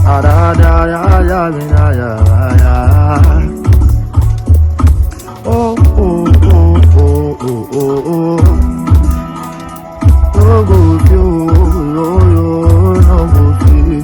Ah, da, da, ya, ya, ya, ya, ya. Oh, oh, oh, oh, oh, oh, oh. No go feel, no go feel.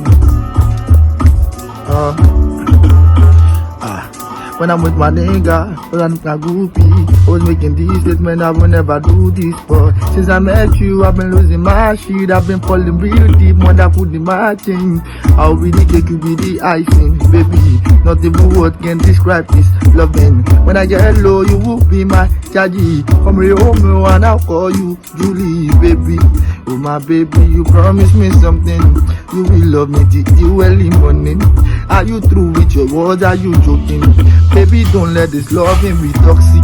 When I'm with my nigga, but I'm not goopy. I was making these statements, I will never do this. But since I met you, I've been losing my shit. I've been falling real deep, wonderful the matching. I'll be the cake, you be the icing. Baby, not even word can describe this loving. When I get low, you will be my chargy. Come home, and I'll call you Julie, baby. Oh my baby, you promised me something. You will love me till the early morning. Are you through with your words? Are you joking? Baby, don't let this loving be toxic.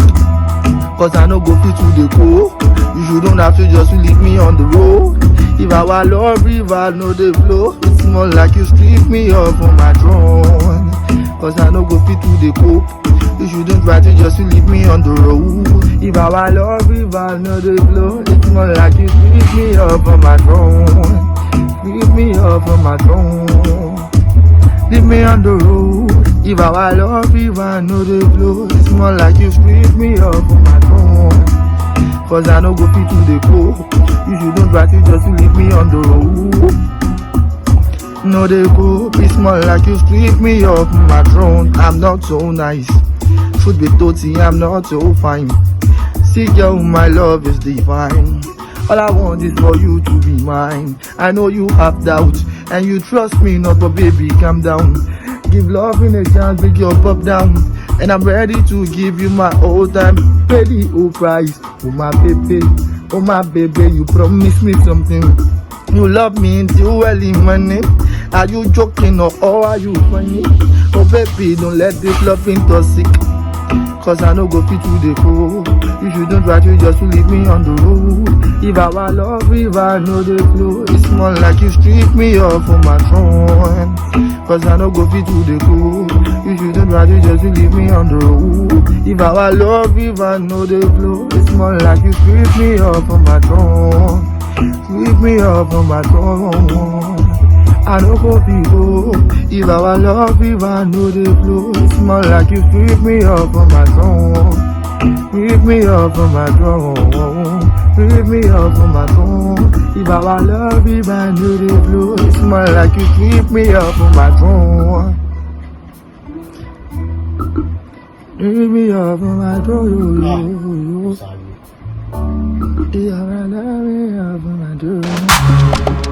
Cause I no go fit to the go. You shouldn't have to just leave me on the road. If our love river no dey flow, it's more like you strip me off on my throne. Cause I no go fit to the cope. You shouldn't try to just leave me on the road. If our love river no dey flow, it's more like you strip me off on my throne. Strip me off on my throne. Leave me on the road. If our love river no dey flow, it's more like you strip me off on my throne. Cause I no go fit to the go. You shouldn't try to just leave me on the road. No dey go, it's more like you strip me off my throne. I'm not so nice. Should be toty, I'm not so fine. See girl, my love is divine. All I want is for you to be mine. I know you have doubt and you trust me not, but baby, calm down. Give love in a chance, make your pop down. And I'm ready to give you my whole time. Ready, oh price, oh my baby, you promised me something. You love me until early morning. Are you joking or are you funny? Oh baby, don't let this love toxic. Cause I no go fit to the go. You shouldn't try to just leave me on the road. If our love river no dey flow, it's more like you strip me off on my throne. Cause I no go fit to the go. You shouldn't try to just leave me on the road. If our love river no dey flow, it's more like you strip me off on my throne. Strip me off on my throne. I no go fit go. If our love river no dey flow, it's more like you strip me off on my throne. Strip me off on my throne. Strip me off on my throne. If our love river no dey flow, it's more like you strip me off on my throne. Strip me off on my throne. If our love river off on my throne.